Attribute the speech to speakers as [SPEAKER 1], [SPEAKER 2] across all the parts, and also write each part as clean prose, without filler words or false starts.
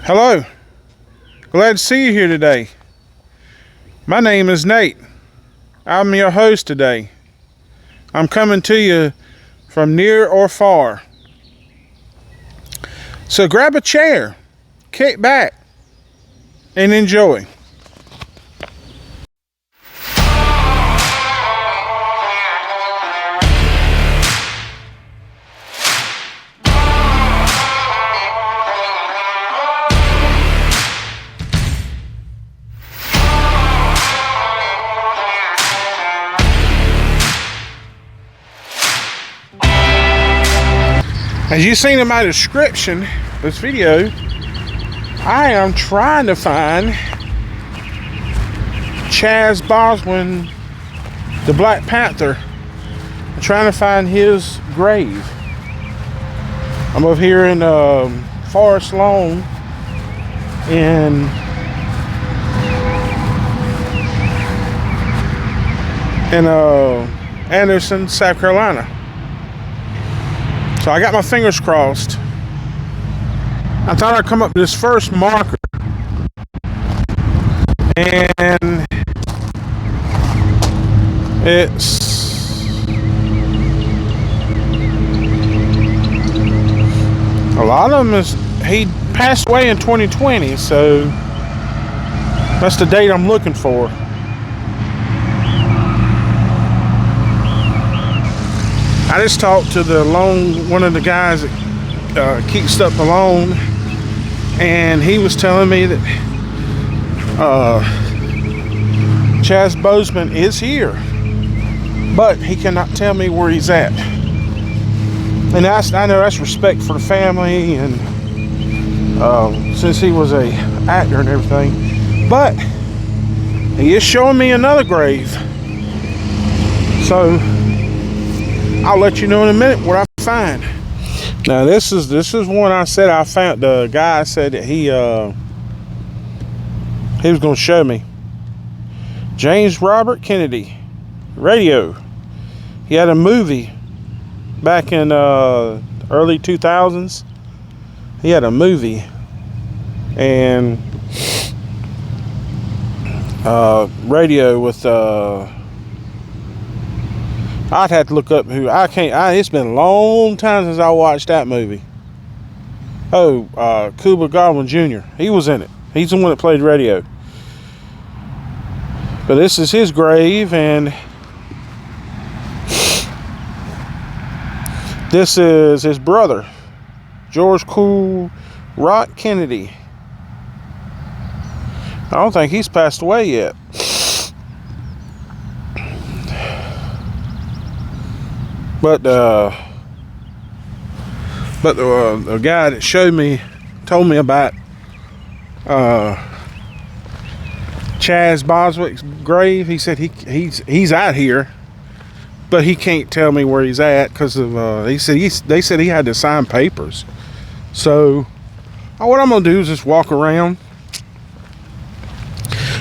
[SPEAKER 1] Hello, glad to see you here today. My name is Nate. I'm your host today. I'm coming to you from near or far. So grab a chair, kick back, and enjoy. As you've seen in my description, this video, I am trying to find Chaz Boswell, the Black Panther. I'm trying to find his grave. I'm over here in Forest Lawn in Anderson, South Carolina. So I got my fingers crossed. I thought I'd come up with this first marker. And it's a lot of them is, he passed away in 2020, so that's the date I'm looking for. I just talked to one of the guys that keeps stuff alone, and he was telling me that Chaz Bozeman is here, but he cannot tell me where he's at. And I know that's respect for the family, and since he was a actor and everything, but he is showing me another grave. So I'll let you know in a minute what I find. Now this is one I said I found. The guy said that he was going to show me. James Robert Kennedy, radio. He had a movie back in early 2000s. He had a movie and radio with I'd have to look up who. It's been a long time since I watched that movie. Cuba Gooding Jr. He was in it. He's the one that played radio. But this is his grave, and this is his brother, George Cool Rock Kennedy. I don't think he's passed away yet. But the guy that told me about Chaz Boswell's grave. He said he's out here, but he can't tell me where he's at because of they said he had to sign papers. So what I'm gonna do is just walk around,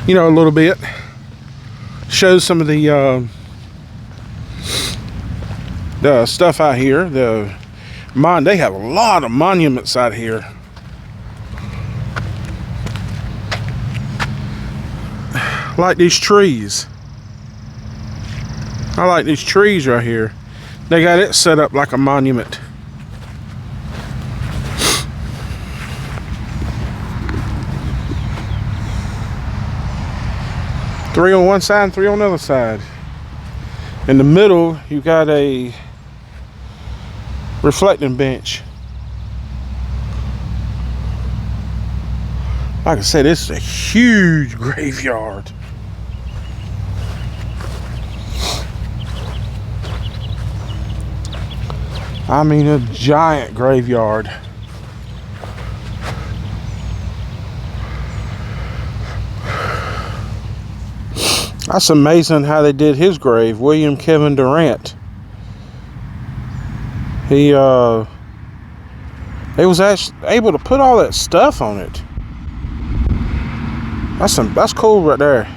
[SPEAKER 1] a little bit, show some of the stuff out here. They have a lot of monuments out here. Like these trees. I like these trees right here. They got it set up like a monument. Three on one side and three on the other side. In the middle, you got a reflecting bench. Like I said, this is a huge graveyard. I mean, a giant graveyard. That's amazing how they did his grave. William Kevin Durant. He was actually able to put all that stuff on it. That's cool right there.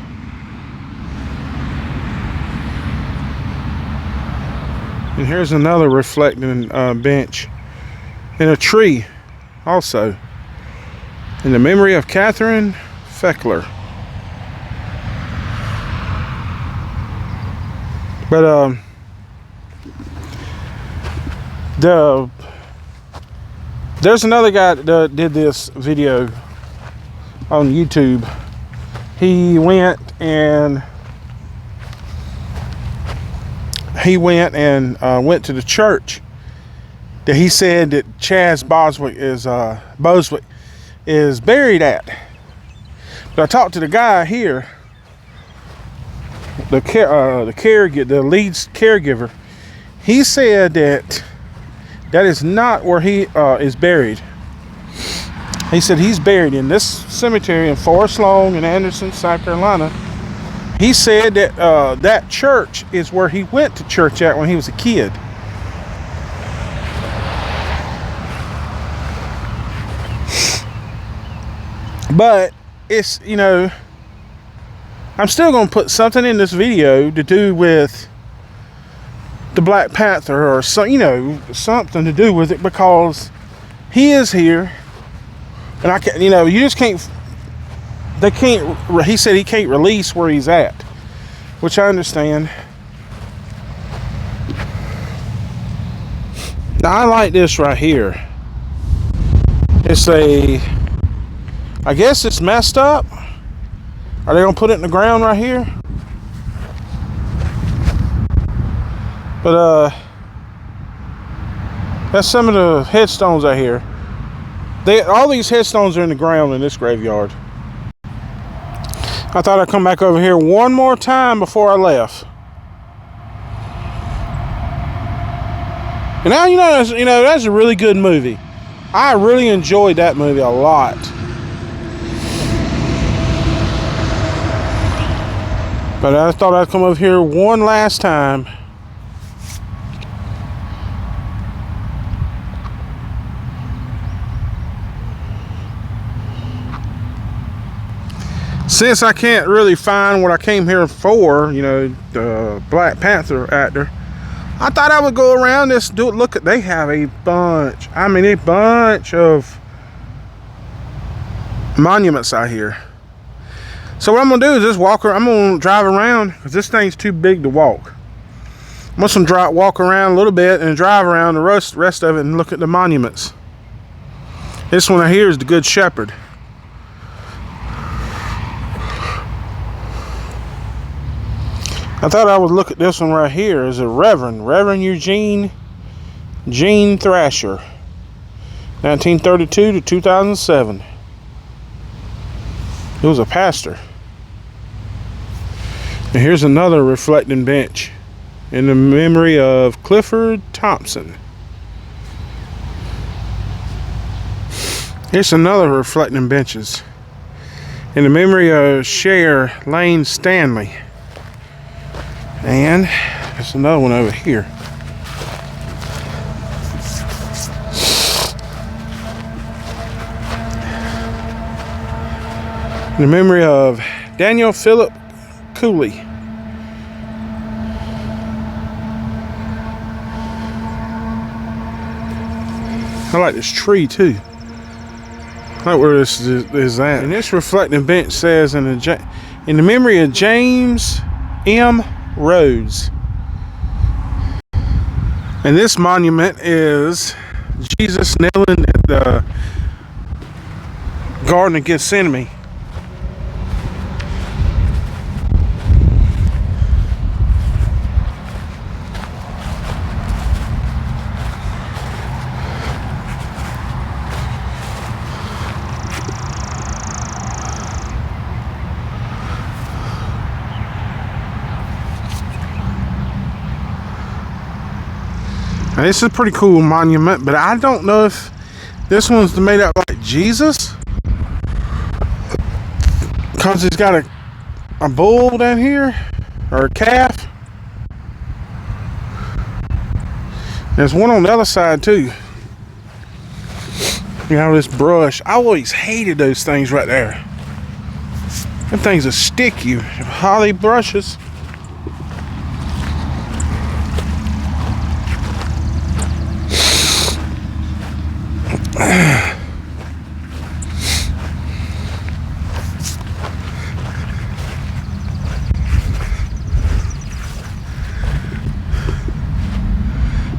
[SPEAKER 1] And here's another reflecting bench and a tree also. In the memory of Catherine Feckler. But there's another guy that did this video on YouTube. He went and went to the church that he said that Chaz Boswick is buried at. But I talked to the guy here, the lead caregiver. He said that is not where he is buried. He said he's buried in this cemetery in Forest Lawn in Anderson, South Carolina. He said that that church is where he went to church at when he was a kid. But it's, you know, I'm still going to put something in this video to do with the Black Panther or some, you know, something to do with it, because he is here, and I can't, you know, you just can't. They can't. He said he can't release where he's at, which I understand. Now I like this right here. It's I guess it's messed up. Are they gonna put it in the ground right here? But that's some of the headstones out here. All these headstones are in the ground in this graveyard. I thought I'd come back over here one more time before I left. And now you know that's a really good movie. I really enjoyed that movie a lot. But I thought I'd come over here one last time. Since I can't really find what I came here for, you know, the Black Panther actor, I thought I would go around this, look at, they have a bunch, I mean a bunch of monuments out here. So what I'm gonna do is just walk around. I'm gonna drive around because this thing's too big to walk. I'm gonna walk around a little bit and drive around the rest of it and look at the monuments. This one right here is the Good Shepherd. I thought I would look at this one right here. Is a Reverend Eugene Thrasher, 1932 to 2007. He was a pastor. And here's another reflecting bench in the memory of Clifford Thompson. Here's another reflecting benches in the memory of Cher Lane Stanley. And there's another one over here. In the memory of Daniel Philip Cooley. I like this tree too. I like where this is at. And this reflecting bench says in the memory of James M. Rhodes. And this monument is Jesus kneeling at the Garden of Gethsemane. Now, this is a pretty cool monument, but I don't know if this one's made up like Jesus, because he's got a bull down here, or a calf. There's one on the other side too. You know, this brush. I always hated those things right there. Them things will stick you. Holly brushes.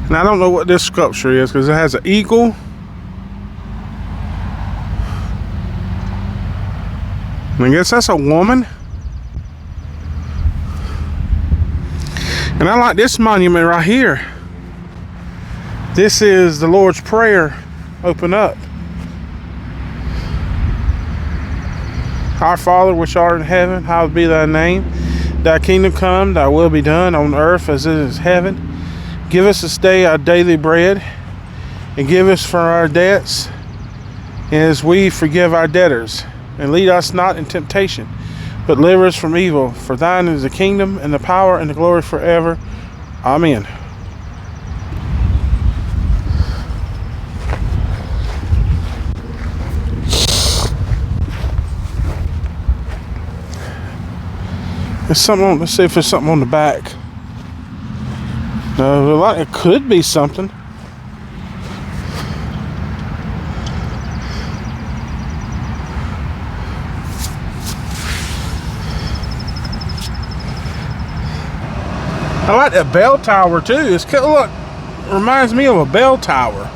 [SPEAKER 1] And I don't know what this sculpture is because it has an eagle. I guess that's a woman. And I like this monument right here. This is the Lord's Prayer. Open up. Our Father which art in heaven, hallowed be thy name. Thy kingdom come, thy will be done on earth as it is in heaven. Give us this day our daily bread, and give us for our debts, as we forgive our debtors. And lead us not in temptation, but deliver us from evil. For thine is the kingdom, and the power, and the glory forever. Amen. There's something on, let's see if there's something on the back. No, it could be something. I like that bell tower too. It's kind of like, reminds me of a bell tower.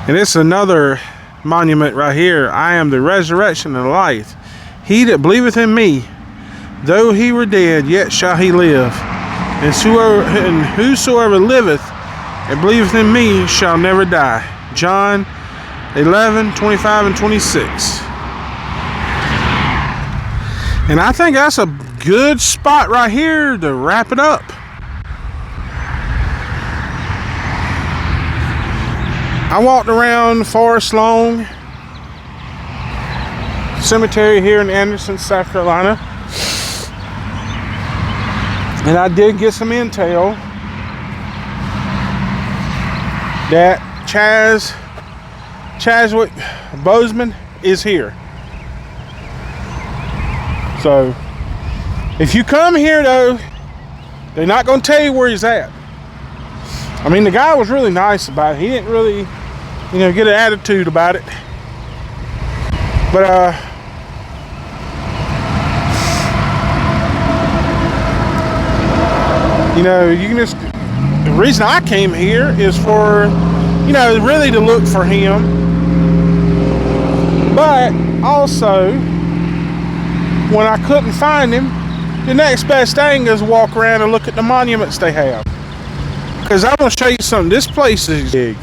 [SPEAKER 1] And it's another monument right here. I am the resurrection and life. He that believeth in me, though he were dead, yet shall he live. And whosoever liveth and believeth in me shall never die. John 11:25 and 26. And I think that's a good spot right here to wrap it up. I walked around Forest Lawn Cemetery here in Anderson, South Carolina, and I did get some intel that Chadwick Boseman is here. So if you come here though, they're not going to tell you where he's at. I mean, the guy was really nice about it. He didn't really, get an attitude about it. But, you can just, the reason I came here is for, really to look for him. But also, when I couldn't find him, the next best thing is walk around and look at the monuments they have. Because I want to show you something. This place is big.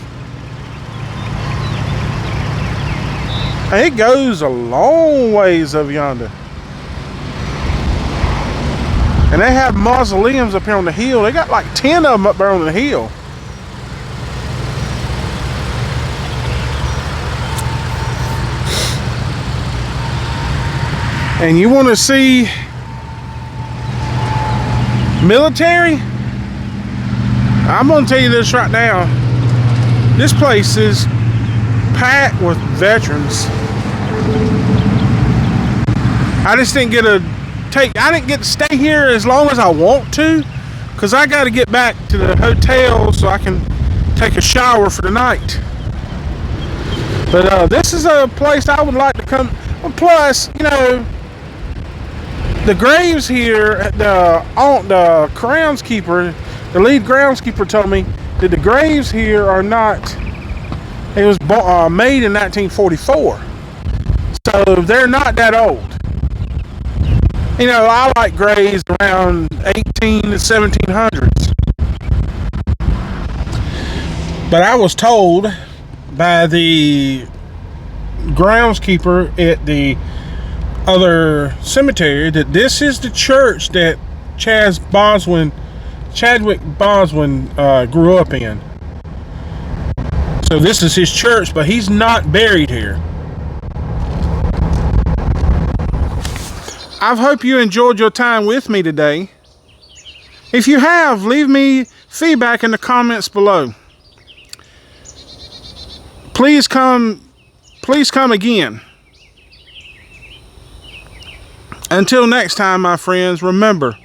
[SPEAKER 1] And it goes a long ways over yonder. And they have mausoleums up here on the hill. They got like 10 of them up there on the hill. And you want to see military? I'm going to tell you this right now. This place is packed with veterans. I just didn't get I didn't get to stay here as long as I want to, because I got to get back to the hotel so I can take a shower for the night. But this is a place I would like to come. Plus, you know, the graves here, the groundskeeper, the lead groundskeeper told me that the graves here are not, it was made in 1944. So they're not that old. You know, I like graves around 18 to 1700s. But I was told by the groundskeeper at the other cemetery that this is the church that Chadwick Boswin grew up in. So this is his church, but he's not buried here. I hope you enjoyed your time with me today. If you have, leave me feedback in the comments below. Please come again. Until next time, my friends, remember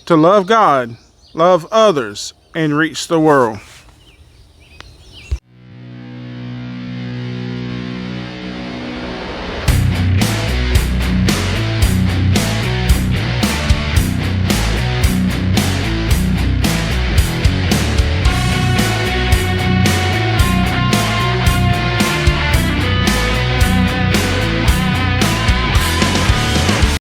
[SPEAKER 1] to love God, love others, and reach the world.